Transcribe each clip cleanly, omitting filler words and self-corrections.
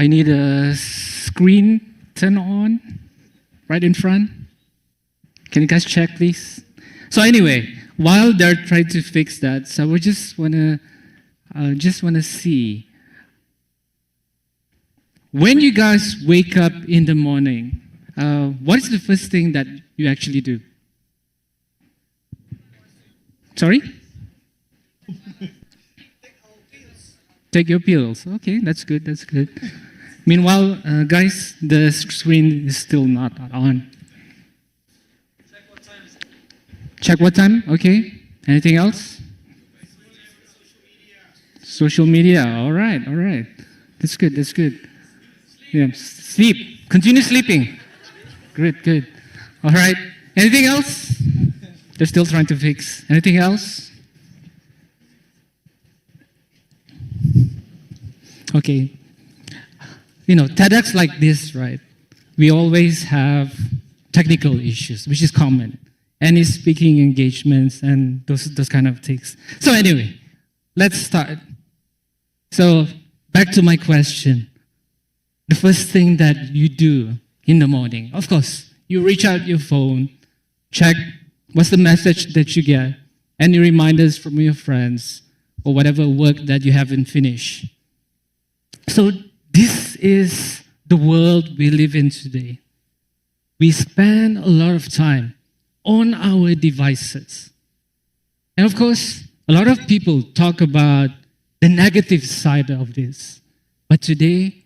I need a screen turn on right in front. Can you guys check, please? So anyway, while they're trying to fix that, so we just wanna see, when you guys wake up in the morning, what is the first thing that you actually do? Sorry? Take your pills. Okay, that's good, that's good. Meanwhile, guys, the screen is still not on. Check what time is it? Check what time? Okay. Anything else? Social media. All right, all right. That's good, that's good. Yeah, sleep. Continue sleeping. Good, good. All right. Anything else? They're still trying to fix. Anything else? Okay. You know, TEDx like this, right? We always have technical issues, which is common. Any speaking engagements and those kind of things. So anyway, let's start. So back to my question. The first thing that you do in the morning, of course, you reach out your phone, check what's the message that you get, any reminders from your friends, or whatever work that you haven't finished. So this is the world we live in today. We spend a lot of time on our devices. And of course, a lot of people talk about the negative side of this. But today,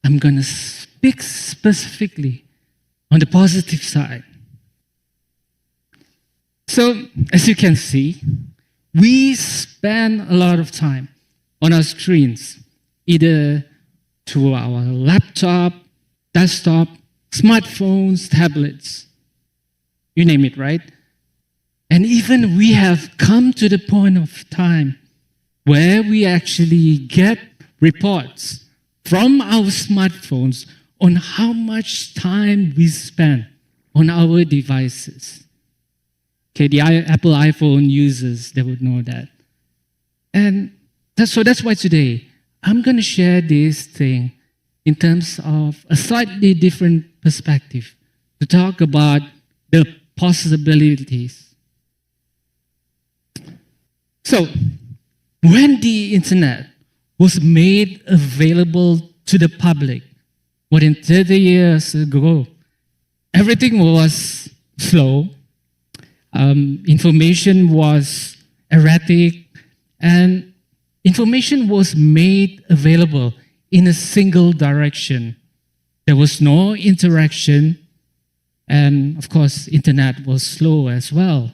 I'm going to speak specifically on the positive side. So, as you can see, we spend a lot of time on our screens, either to our laptop, desktop, smartphones, tablets, you name it, right? And even we have come to the point of time where we actually get reports from our smartphones on how much time we spend on our devices. Okay, the Apple iPhone users, they would know that. And that's why today, I'm going to share this thing in terms of a slightly different perspective to talk about the possibilities. So, when the internet was made available to the public more than 30 years ago, everything was slow, information was erratic, and information was made available in a single direction. There was no interaction, and of course, internet was slow as well.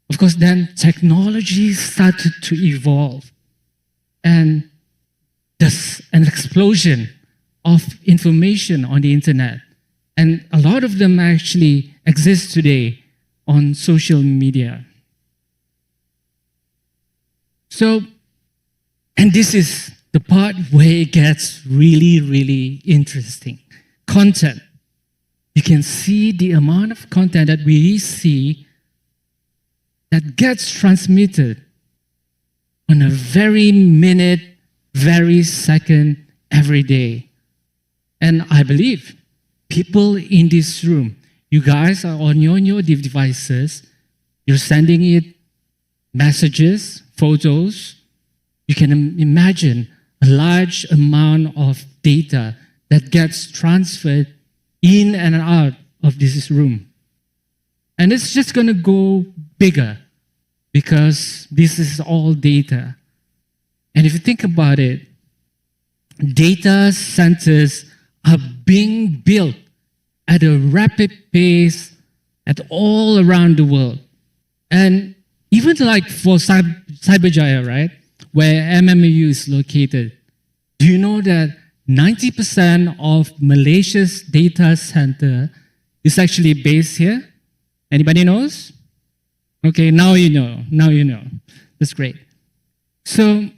Of course, then technology started to evolve, and there's an explosion of information on the internet. And a lot of them actually exist today on social media. So, and this is the part where it gets really, really interesting. Content. You can see the amount of content that we see that gets transmitted on a very minute, very second, every day. And I believe people in this room, you guys are on your devices, you're sending it messages, photos. You can imagine a large amount of data that gets transferred in and out of this room. And it's just going to go bigger because this is all data. And if you think about it, data centers are being built at a rapid pace at all around the world. And even like for Cyberjaya, right, where MMU is located, do you know that 90% of Malaysia's data center is actually based here? Anybody knows? Okay, now you know. Now you know. That's great. So,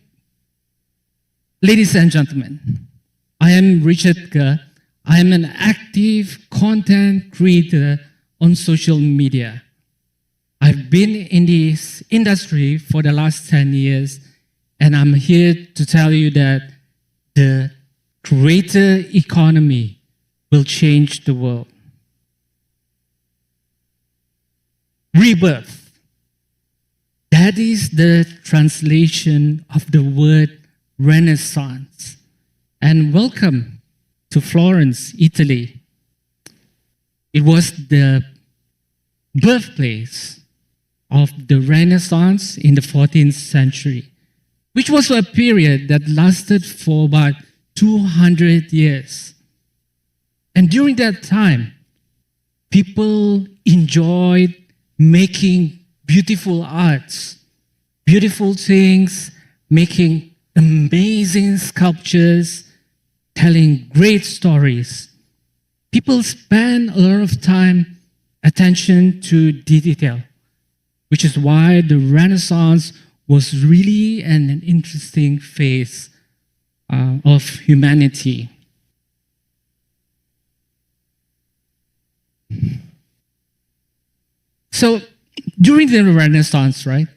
ladies and gentlemen, I am Richard Ke. I am an active content creator on social media. I've been in this industry for the last 10 years, and I'm here to tell you that the creator economy will change the world. Rebirth. That is the translation of the word Renaissance. And welcome to Florence, Italy. It was the birthplace of the Renaissance in the 14th century, which was a period that lasted for about 200 years. And during that time, people enjoyed making beautiful arts, beautiful things, making amazing sculptures, telling great stories. People spend a lot of time, attention to detail, which is why the Renaissance was really an interesting phase of humanity. So during the Renaissance, right,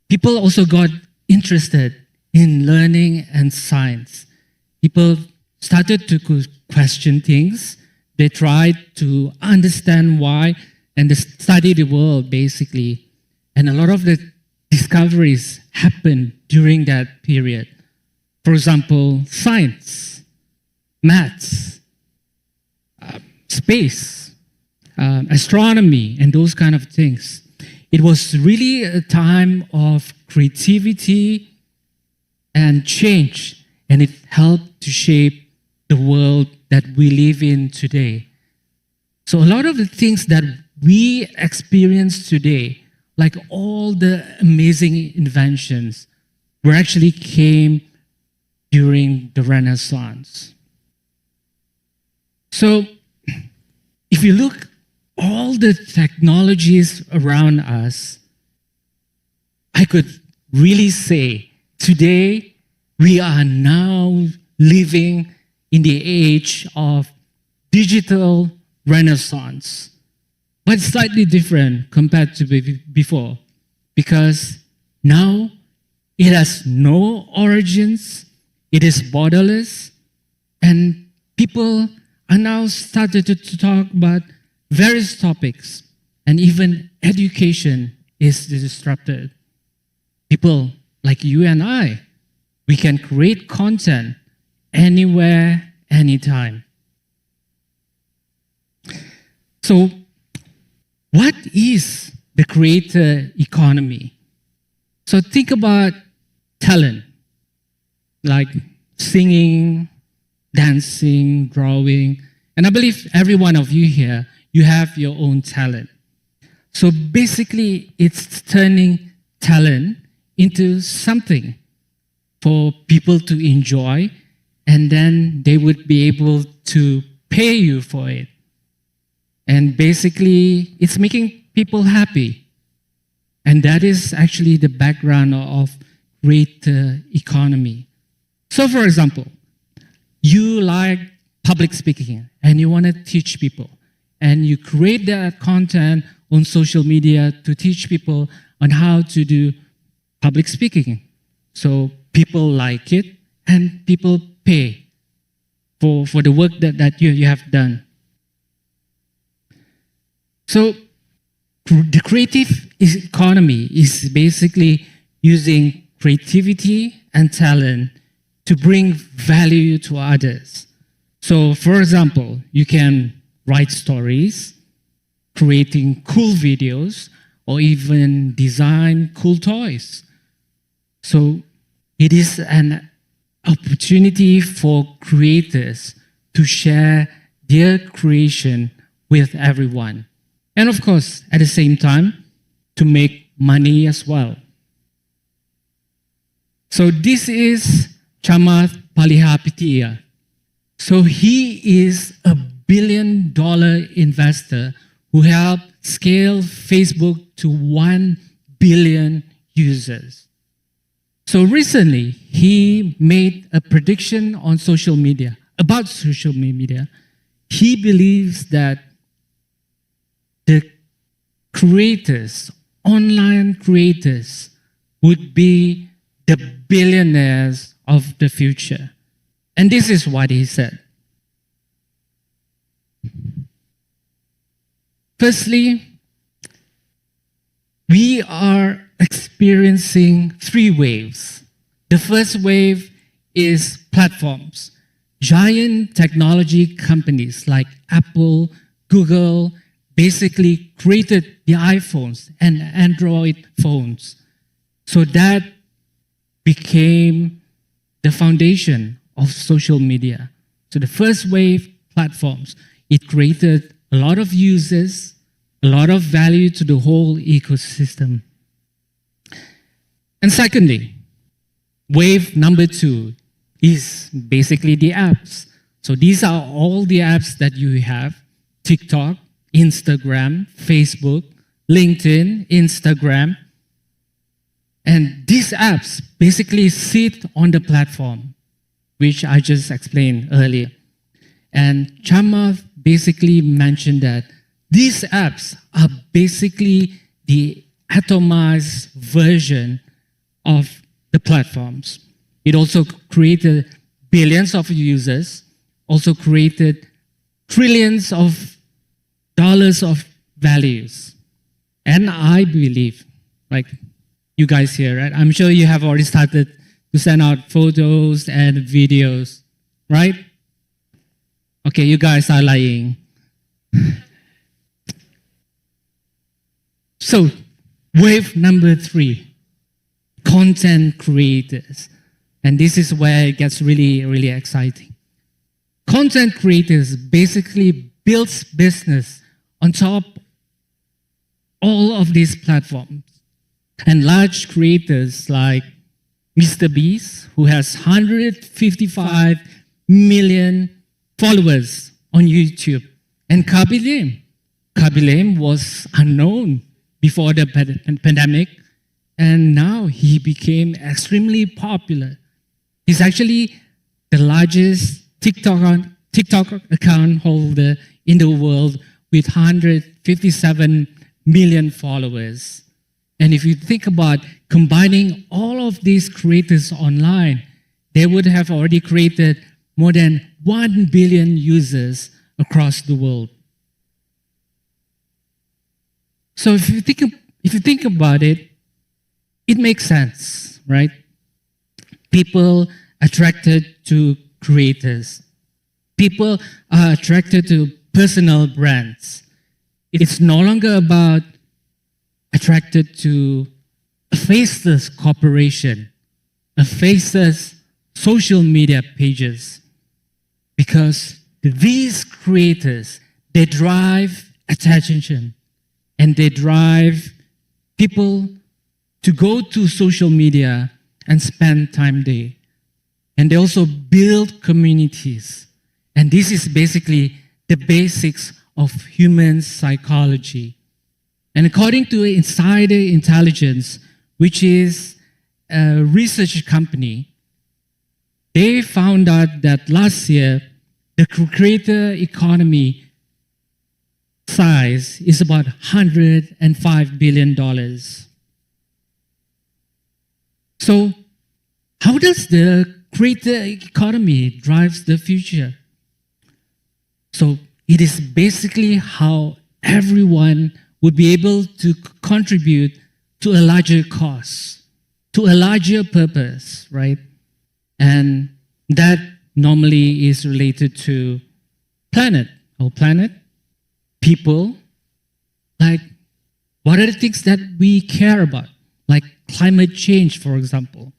people also got interested in learning and science. People started to question things. They tried to understand why and they study the world, basically. And a lot of the discoveries happened during that period. For example, science, maths, space, astronomy, and those kind of things. It was really a time of creativity and change, and it helped to shape the world that we live in today. So a lot of the things that we experience today, like all the amazing inventions, were actually came during the Renaissance. So if you look all the technologies around us, I could really say today we are now living in the age of digital renaissance. But it's slightly different compared to before, because now it has no origins, it is borderless, and people are now started to talk about various topics, and even education is disrupted. People like you and I, we can create content anywhere, anytime. So, what is the creator economy? So think about talent, like singing, dancing, drawing, and I believe every one of you here, you have your own talent. So basically, it's turning talent into something for people to enjoy, and then they would be able to pay you for it. And basically, it's making people happy. And that is actually the background of creator economy. So for example, you like public speaking and you want to teach people, and you create that content on social media to teach people on how to do public speaking. So people like it and people pay for the work that you have done. So the creative economy is basically using creativity and talent to bring value to others. So for example, you can write stories, creating cool videos, or even design cool toys. So it is an opportunity for creators to share their creation with everyone. And of course, at the same time, to make money as well. So this is Chamath Palihapitiya. So he is a $1 billion investor who helped scale Facebook to 1 billion users. So recently, he made a prediction on social media, about social media. He believes that the creators, online creators, would be the billionaires of the future. And this is what he said. Firstly, we are experiencing three waves. The first wave is platforms. Giant technology companies like Apple, Google, basically created the iPhones and Android phones. So that became the foundation of social media. So the first wave, platforms, it created a lot of users, a lot of value to the whole ecosystem. And secondly, wave number two is basically the apps. So these are all the apps that you have: TikTok, Instagram, Facebook, LinkedIn, Instagram. And these apps basically sit on the platform, which I just explained earlier. And Chamath basically mentioned that these apps are basically the atomized version of the platforms. It also created billions of users, also created trillions of dollars of values. And I believe, like you guys here, right? I'm sure you have already started to send out photos and videos, right? Okay, you guys are lying. So, wave number three, content creators. And this is where it gets really, really exciting. Content creators basically builds business on top all of these platforms. And large creators like Mr. Beast, who has 155 million followers on YouTube, and Kabilim. Kabilim was unknown before the pandemic, and now he became extremely popular. He's actually the largest TikTok account holder in the world with 157 million followers. And if you think about combining all of these creators online, they would have already created more than 1 billion users across the world. So if you think about it, it makes sense, right? People attracted to creators. People are attracted to personal brands. It's no longer about attracted to a faceless corporation, a faceless social media pages, because these creators, they drive attention and they drive people to go to social media and spend time there. And they also build communities. And this is basically the basics of human psychology. And according to Insider Intelligence, which is a research company, they found out that last year, the creator economy size is about $105 billion. So, how does the creator economy drive the future? So, it is basically how everyone would be able to contribute to a larger cause, to a larger purpose, right? And that normally is related to our planet, people, like what are the things that we care about, like climate change, for example.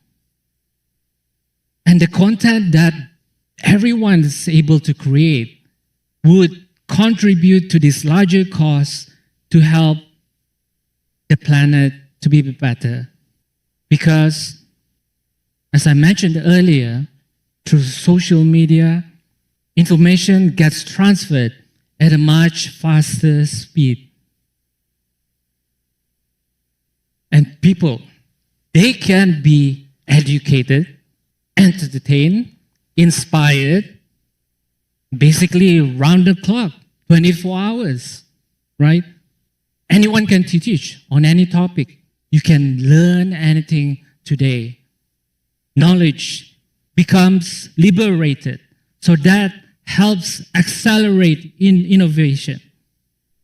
And the content that everyone is able to create would contribute to this larger cause to help the planet to be better. Because, as I mentioned earlier, through social media, information gets transferred at a much faster speed. And people, they can be educated, entertained, inspired, basically round the clock, 24 hours, right? Anyone can teach on any topic. You can learn anything today. Knowledge becomes liberated. So that helps accelerate in innovation.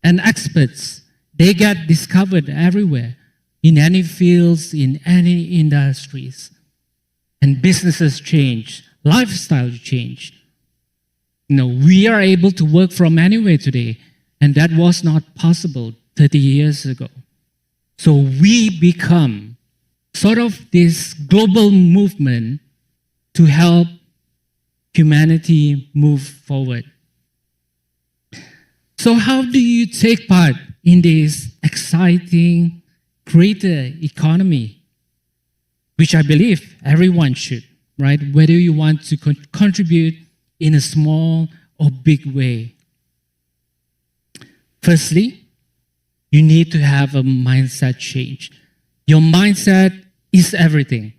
And experts, they get discovered everywhere, in any fields, in any industries. And businesses change, lifestyle change. We are able to work from anywhere today, and that was not possible 30 years ago. So we become sort of this global movement to help humanity move forward. So how do you take part in this exciting, greater economy, which I believe everyone should, right? Whether you want to contribute in a small or big way. Firstly, you need to have a mindset change. Your mindset is everything.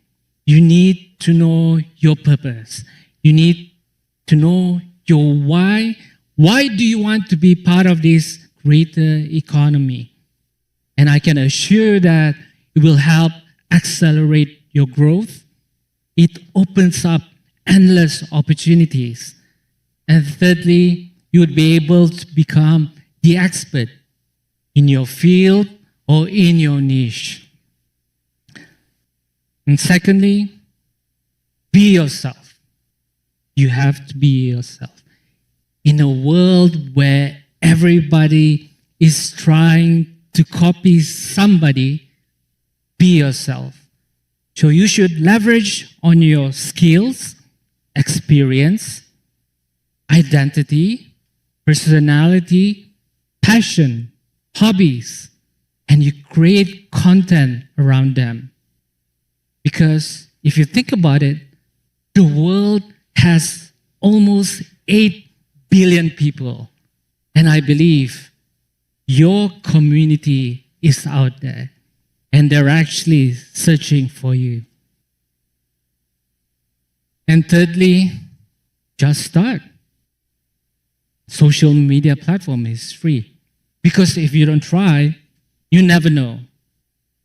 You need to know your purpose. You need to know your why. Why do you want to be part of this greater economy? And I can assure that it will help accelerate your growth. It opens up endless opportunities. And thirdly, you would be able to become the expert in your field or in your niche. And secondly, be yourself. You have to be yourself. In a world where everybody is trying to copy somebody, be yourself. So you should leverage on your skills, experience, identity, personality, passion, hobbies, and you create content around them. Because if you think about it, the world has almost 8 billion people. And I believe your community is out there, and they're actually searching for you. And thirdly, just start. Social media platform is free. Because if you don't try, you never know.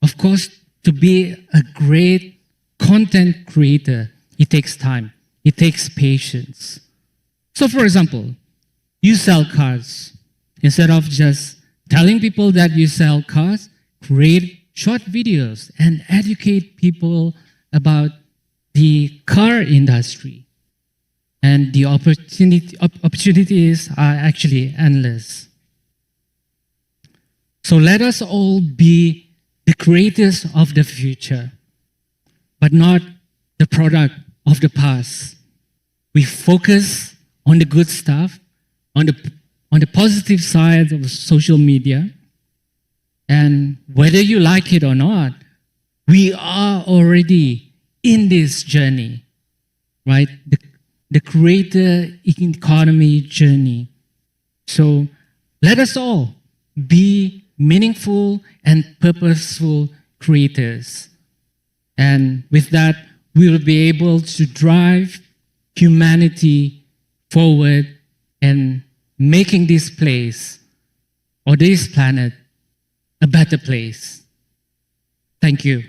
Of course, to be a great content creator, it takes time. It takes patience. So for example, you sell cars. Instead of just telling people that you sell cars, create short videos and educate people about the car industry. And the opportunities are actually endless. So let us all be the creators of the future, but not the product of the past. We focus on the good stuff, on the positive side of social media, and whether you like it or not, we are already in this journey, right? The greater economy journey. So let us all be meaningful and purposeful creators. And with that, we will be able to drive humanity forward and making this place or this planet a better place. Thank you.